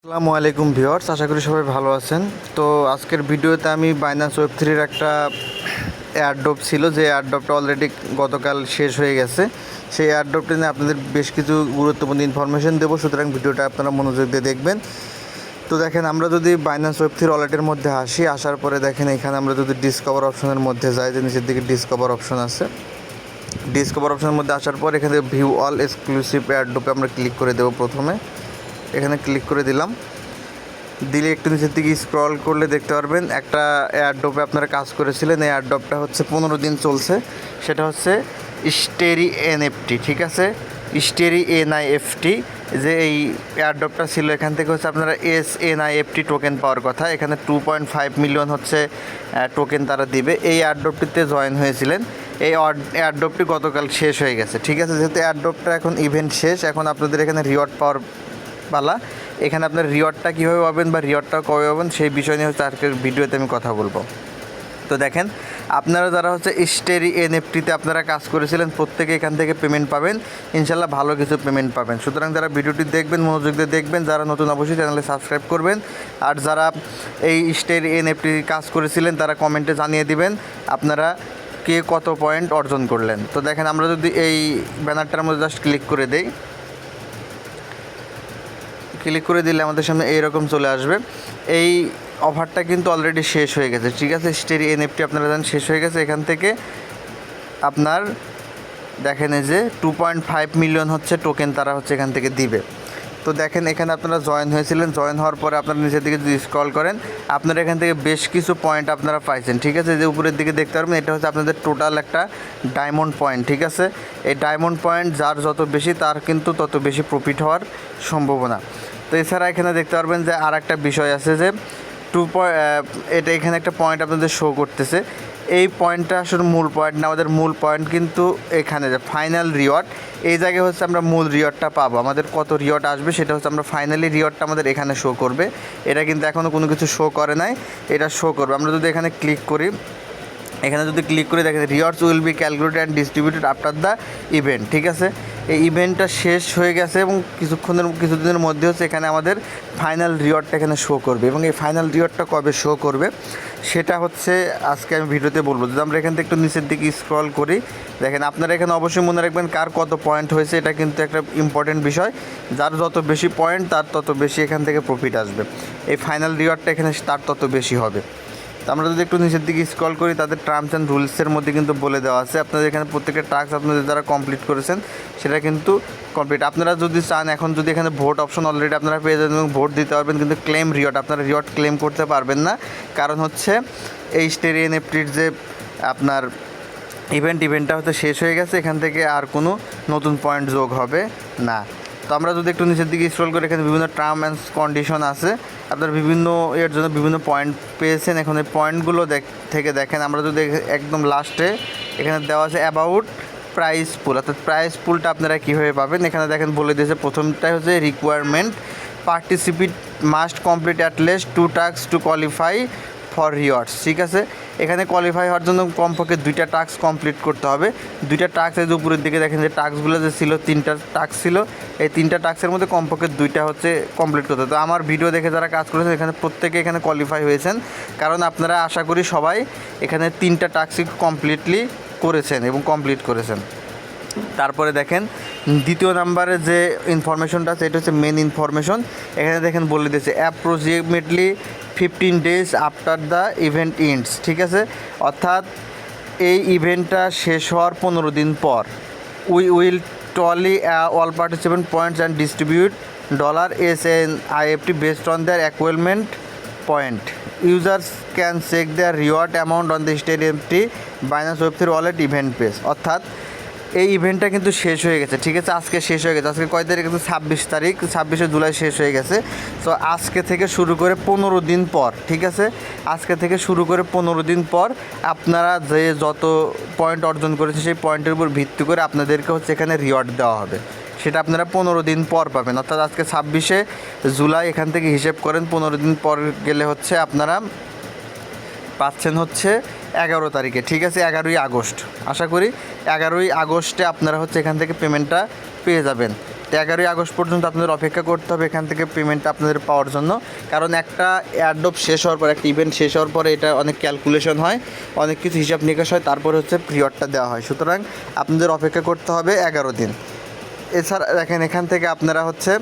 আসসালামু আলাইকুম ভিউয়ার্স, আশা করি সবাই ভালো আছেন। তো আজকের ভিডিওতে আমি বাইন্যান্স ওয়েব3-র একটা এয়ারড্রপ ছিল, যে এয়ারড্রপটা অলরেডি গতকাল শেষ হয়ে গেছে। সেই এয়ারড্রপটা নিয়ে আপনাদের বেশ কিছু গুরুত্বপূর্ণ ইনফরমেশন দেবো, সুতরাং ভিডিওটা আপনারা মনোযোগ দিয়ে দেখবেন। তো দেখেন, আমরা যদি বাইন্যান্স ওয়েব3 ওয়ালেটের মধ্যে আসার পরে দেখেন এখানে আমরা যদি ডিসকভার অপশনের মধ্যে যাই, যে নিচের দিকে ডিসকভার অপশন আছে। ডিসকভার অপশনের মধ্যে আসার পর এখানে ভিউ অল এক্সক্লুসিভ এয়ারড্রপে আমরা ক্লিক করে দেবো। প্রথমে এখানে ক্লিক করে দিলাম। দিলে একটু নিচের দিকে স্ক্রল করলে দেখতে পারবেন একটা এয়ারড্রপে আপনারা কাজ করেছিলেন। এই এয়ারড্রপটা হচ্ছে 15 দিন চলছে। সেটা হচ্ছে স্টেরি এনএফটি, ঠিক আছে, স্টেরি এনআইএফটি। যে এই এয়ারড্রপটা ছিল, এখান থেকে হচ্ছে আপনারা এসএনআইএফটি টোকেন পাওয়ার কথা। এখানে 2.5 মিলিয়ন হচ্ছে টোকেন তারা দিবে। এই এয়ারড্রপটিতে জয়েন হয়েছিলেন। এই এয়ারড্রপটি গতকাল শেষ হয়ে গেছে, ঠিক আছে। যেহেতু এয়ারড্রপটা এখন ইভেন্ট শেষ, এখন আপনাদের এখানে রিওয়ার্ড পাওয়ার পালা। এখানে আপনার রিওয়ার্ডটা কীভাবে পাবেন বা রিওয়ার্ডটা কবে পাবেন সেই বিষয় নিয়ে হচ্ছে আজকের ভিডিওতে আমি কথা বলবো। তো দেখেন, আপনারা যারা হচ্ছে স্টেরি এনএফটিতে আপনারা কাজ করেছিলেন, প্রত্যেকে এখান থেকে পেমেন্ট পাবেন ইনশাল্লাহ, ভালো কিছু পেমেন্ট পাবেন। সুতরাং যারা ভিডিওটি দেখবেন মনোযোগ দিয়ে দেখবেন, যারা নতুন অবশ্যই চ্যানেলে সাবস্ক্রাইব করবেন। আর যারা এই স্টেরি এনএফটি কাজ করেছিলেন তারা কমেন্টে জানিয়ে দিবেন আপনারা কে কত পয়েন্ট অর্জন করলেন। তো দেখেন, আমরা যদি এই ব্যানারটার মধ্যে জাস্ট ক্লিক করে দেই, ক্লিক করে দিলে আমাদের সামনে এইরকম চলে আসবে। এই অফারটা কিন্তু অলরেডি শেষ হয়ে গেছে, ঠিক আছে। স্টেরি এনএফটি আপনারা জানেন শেষ হয়ে গেছে। এখান থেকে আপনার দেখেন এই যে 2.5 মিলিয়ন হচ্ছে টোকেন তারা হচ্ছে এখান থেকে দিবে। তো দেখেন, এখানে আপনারা জয়েন হয়েছিলেন। জয়েন হওয়ার পরে আপনারা নিচের দিকে যদি স্ক্রল করেন, আপনারা এখান থেকে বেশ কিছু পয়েন্ট আপনারা পাইছেন, ঠিক আছে। যে উপরের দিকে দেখতে পারবেন, এটা হচ্ছে আপনাদের টোটাল একটা ডায়মন্ড পয়েন্ট, ঠিক আছে। এই ডায়মন্ড পয়েন্ট যার যত বেশি তার কিন্তু তত বেশি প্রফিট হওয়ার সম্ভাবনা। তো এছাড়া এখানে দেখতে পারবেন যে আর একটা বিষয় আছে, যে এটা এখানে একটা পয়েন্ট আপনাদের শো করতেছে। এই পয়েন্টটা আসলে মূল পয়েন্ট না, আমাদের মূল পয়েন্ট কিন্তু এখানে যে ফাইনাল রিওয়ার্ড, এই জায়গায় হচ্ছে আমরা মূল রিওয়ার্ডটা পাবো। আমাদের কত রিওয়ার্ড আসবে সেটা হচ্ছে আমরা ফাইনালি রিওয়ার্ডটা আমাদের এখানে শো করবে। এটা কিন্তু এখনও কোনো কিছু শো করে নাই, এটা শো করবে। আমরা যদি এখানে ক্লিক করি, এখানে যদি ক্লিক করে দেখেন rewards will be calculated and distributed after the event, ঠিক আছে। এই ইভেন্টটা শেষ হয়ে গেছে এবং কিছুদিনের মধ্যে হচ্ছে এখানে আমাদের ফাইনাল রিওয়ার্ডটা এখানে শো করবে। এবং এই ফাইনাল রিওয়ার্ডটা কবে শো করবে সেটা হচ্ছে আজকে আমি ভিডিওতে বলবো। যদি আমরা এখান থেকে একটু নিচের দিকে স্ক্রল করি, দেখেন আপনারা এখানে অবশ্যই মনে রাখবেন কার কত পয়েন্ট হয়েছে। এটা কিন্তু একটা ইম্পর্টেন্ট বিষয়। যার যত বেশি পয়েন্ট তার তত বেশি এখান থেকে প্রফিট আসবে। এই ফাইনাল রিওয়ার্ডটা এখানে তার তত বেশি হবে। তো আমরা যদি একটু নিচের দিকে স্ক্রল করি, তাদের টার্মস অ্যান্ড রুলসের মধ্যে কিন্তু বলে দেওয়া আছে আপনাদের এখানে প্রত্যেকটা টাস্ক আপনাদের যারা কমপ্লিট করেছেন সেটা কিন্তু কমপ্লিট। আপনারা যদি চান, এখন যদি এখানে ভোট অপশন অলরেডি আপনারা পেয়ে যাবেন এবং ভোট দিতে পারবেন, কিন্তু ক্লেম রিওয়ার্ড আপনারা রিওয়ার্ড ক্লেম করতে পারবেন না। কারণ হচ্ছে এই স্টেরি এনএফটির যে আপনার ইভেন্টটা হচ্ছে শেষ হয়ে গেছে। এখান থেকে আর কোনো নতুন পয়েন্ট যোগ হবে না। তো আমরা যদি একটু নিচের দিকে স্ক্রল করি, এখানে বিভিন্ন টার্ম অ্যান্ড কন্ডিশন আছে। আপনার বিভিন্ন এর জন্য বিভিন্ন পয়েন্ট পেয়েছেন। এখন এই পয়েন্টগুলো থেকে দেখেন, আমরা যদি একদম লাস্টে এখানে দেওয়া আছে অ্যাবাউট প্রাইস পুল, অর্থাৎ প্রাইস পুলটা আপনারা কীভাবে পাবেন এখানে দেখেন বলে দিয়েছে। প্রথমটাই হচ্ছে requirement, participate must complete at least 2 task to qualify for rewards, ঠিক আছে। এখানে কোয়ালিফাই হওয়ার জন্য কমপক্ষে 2টা টাস্ক কমপ্লিট করতে হবে। 2টা টাস্ক এই যে উপরের দিকে দেখেন যে টাস্কগুলো যে ছিল 3টা টাস্ক ছিল, এই 3টা টাস্কের মধ্যে কমপক্ষে 2টা হচ্ছে কমপ্লিট করতে হবে। তো আমার ভিডিও দেখে যারা কাজ করেছেন এখানে প্রত্যেকে এখানে কোয়ালিফাই হয়েছেন, কারণ আপনারা আশা করি সবাই এখানে 3টা টাস্কই কমপ্লিটলি করেছেন এবং কমপ্লিট করেছেন। তারপরে দেখেন দ্বিতীয় নাম্বারে যে ইনফরমেশনটা আছে এটা হচ্ছে মেন ইনফরমেশন। এখানে দেখেন বলে দিয়েছে approximately 15 days after the event ends, ঠিক আছে। অর্থাৎ এই ইভেন্টটা শেষ হওয়ার 15 দিন পর we will tally all participant points and distribute $SNIFT based on their achievement point. Users can check their reward amount on the স্টেডিয়ামটি বাইন্যান্স ওয়েব3 ওয়ালেট ইভেন্ট পেজ। অর্থাৎ এই ইভেন্টটা কিন্তু শেষ হয়ে গেছে, ঠিক আছে। আজকে শেষ হয়ে গেছে। আজকে কয় তারিখ আছে? 26 তারিখ, 26শে জুলাই শেষ হয়ে গেছে। তো আজকে থেকে শুরু করে 15 দিন পর, ঠিক আছে, আজকে থেকে শুরু করে 15 দিন পর আপনারা যে যত পয়েন্ট অর্জন করেছে সেই পয়েন্টের উপর ভিত্তি করে আপনাদেরকে হচ্ছে এখানে রিওয়ার্ড দেওয়া হবে। সেটা আপনারা 15 দিন পর পাবেন। অর্থাৎ আজকে 26শে জুলাই, এখান থেকে হিসেব করেন 15 দিন পর গেলে হচ্ছে আপনারা পাচ্ছেন হচ্ছে 11 তারিখে, ঠিক আছে, 11ই আগস্ট। আশা করি 11ই আগস্টে আপনারা হচ্ছে এখান থেকে পেমেন্টটা পেয়ে যাবেন। তো 11ই আগস্ট পর্যন্ত আপনাদের অপেক্ষা করতে হবে এখান থেকে পেমেন্টটা আপনাদের পাওয়ার জন্য। কারণ একটা এয়ারড্রপ শেষ হওয়ার পর, একটা ইভেন্ট শেষ হওয়ার পরে এটা অনেক ক্যালকুলেশন হয়, অনেক কিছু হিসাব নিকাশ হয়, তারপরে হচ্ছে পিরিয়ডটা দেওয়া হয়। সুতরাং আপনাদের অপেক্ষা করতে হবে 11 দিন। এছাড়া দেখেন এখান থেকে আপনারা হচ্ছে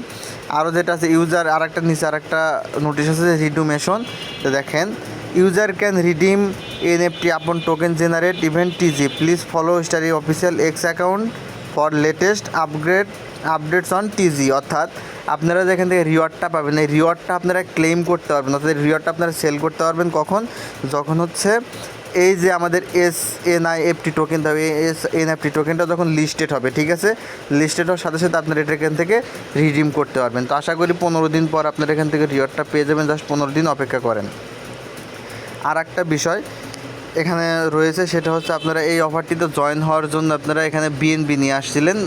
আরও যেটা আছে ইউজার, আর একটা নিচে আর একটা নোটিশ আছে যে রিডিমেশন। তো দেখেন ইউজার ক্যান রিডিম এনএফটি আপন token generate event টিজি, please follow starry official x account for latest updates on টিজি। অর্থাৎ আপনারা যেখান থেকে রিওয়ার্ডটা পাবেন, এই রিওয়ার্ডটা আপনারা ক্লেম করতে পারবেন, অর্থাৎ রিওয়ার্ডটা আপনারা সেল করতে পারবেন কখন, যখন হচ্ছে এই যে আমাদের SNIFT টোকেন হবে, SNIFT টোকেনটা যখন লিস্টেড হবে, ঠিক আছে, লিস্টেড হওয়ার সাথে সাথে আপনারা এটা এখান থেকে রিডিম করতে পারবেন। তো আশা করি 15 দিন পর আপনারা এখান থেকে রিওয়ার্ডটা পেয়ে যাবেন, জাস্ট 15 দিন অপেক্ষা করেন। আর একটা বিষয় এখানে রয়েছে, সেটা হচ্ছে আপনারা এই অফারটিতে জয়েন হওয়ার জন্য আপনারা এখানে বিএনবি নিয়ে আসছিলেন,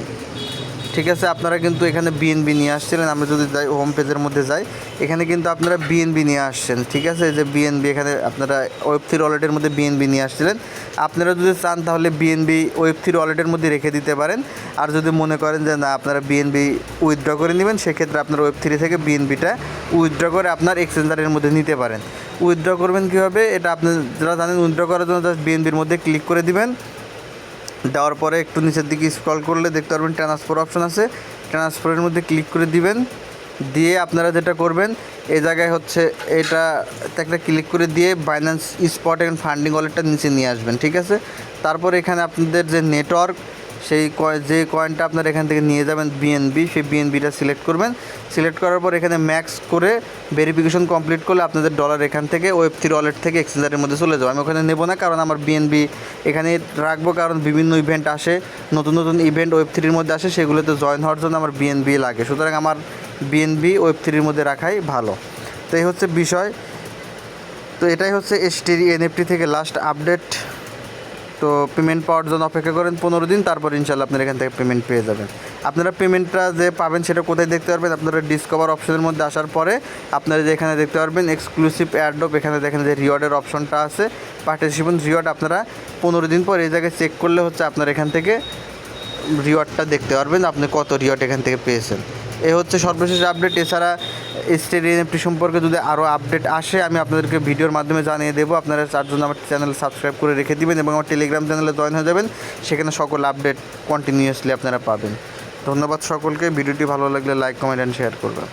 ঠিক আছে, আপনারা কিন্তু এখানে বিএনবি নিয়ে আসছিলেন। আমরা যদি যাই হোম পেজের মধ্যে যাই, এখানে কিন্তু আপনারা বিএনবি নিয়ে আসছেন, ঠিক আছে, যে বিএনবি এখানে আপনারা ওয়েব3 ওয়ালেটের মধ্যে বিএনবি নিয়ে আসছিলেন। আপনারা যদি চান তাহলে বিএনবি ওয়েব3 ওয়ালেটের মধ্যে রেখে দিতে পারেন। আর যদি মনে করেন যে না আপনারা বিএনবি উইথড্র করে নেবেন, সেক্ষেত্রে আপনার ওয়েব3 থেকে বিএনবিটা উইথড্র করে আপনার এক্সচেঞ্জারের মধ্যে নিতে পারেন। উইথড্র করবেন কীভাবে, এটা আপনি যারা জানেন, উইথড্র করার জন্য জাস্ট বিএনবির মধ্যে ক্লিক করে দিবেন। দেওয়ার পরে একটু নিচের দিকে স্ক্রল করলে দেখতে পারবেন ট্রান্সফার অপশন আছে, ট্রান্সফারের মধ্যে ক্লিক করে দিবেন। দিয়ে আপনারা যেটা করবেন, এই জায়গায় হচ্ছে এটা একটা ক্লিক করে দিয়ে বাইন্যান্স স্পট এবং ফান্ডিং ওয়ালেটটা নিচে নিয়ে আসবেন, ঠিক আছে। তারপর এখানে আপনাদের যে নেটওয়ার্ক, সেই যে কয়েনটা আপনারা এখান থেকে নিয়ে যাবেন বিএনবি, সেই বিএনবিটা সিলেক্ট করবেন। সিলেক্ট করার পর এখানে ম্যাক্স করে ভেরিফিকেশন কমপ্লিট করলে আপনাদের ডলার এখান থেকে ওয়েব3 ওয়ালেট থেকে এক্সচেঞ্জারের মধ্যে চলে যাবে। আমি ওখানে নেব না, কারণ আমার বিএনবি এখানে রাখবো, কারণ বিভিন্ন ইভেন্ট আসে, নতুন নতুন ইভেন্ট ওয়েব3-র মধ্যে আসে, সেগুলোতে জয়েন হওয়ার জন্য আমার বিএনবি লাগে। সুতরাং আমার বিএনবি ওয়েব3-র মধ্যে রাখাই ভালো। তো এই হচ্ছে বিষয়। তো এটাই হচ্ছে স্টেরি এনএফটি থেকে লাস্ট আপডেট। তো পেমেন্ট পাওয়ার জন্য অপেক্ষা করেন 15 দিন, তারপর ইনশাল্লাহ আপনারা এখান থেকে পেমেন্ট পেয়ে যাবেন। আপনারা পেমেন্টটা যে পাবেন সেটা কোথায় দেখতে পারবেন, আপনারা ডিসকভার অপশনের মধ্যে আসার পরে আপনারা যে এখানে দেখতে পারবেন এক্সক্লুসিভ এয়ারড্রপ, এখানে দেখেন যে রিওয়ার্ডের অপশনটা আছে, পার্টিসিপেন্ট রিওয়ার্ড। আপনারা 15 দিন পর এই জায়গায় চেক করলে হচ্ছে আপনারা এখান থেকে রিওয়ার্ডটা দেখতে পারবেন, আপনি কত রিওয়ার্ড এখান থেকে পেয়েছেন। এই হচ্ছে সর্বশেষ আপডেট। এছাড়া স্টেরি এনএফটি সম্পর্কে যদি আরও আপডেট আসে আমি আপনাদেরকে ভিডিওর মাধ্যমে জানিয়ে দেবো। আপনারা তার জন্য আমার চ্যানেল সাবস্ক্রাইব করে রেখে দিবেন এবং আমার টেলিগ্রাম চ্যানেলে জয়েন হয়ে যাবেন, সেখানে সকল আপডেট কন্টিনিউয়াসলি আপনারা পাবেন। ধন্যবাদ সকলকে। ভিডিওটি ভালো লাগলে লাইক, কমেন্ট অ্যান্ড শেয়ার করবেন।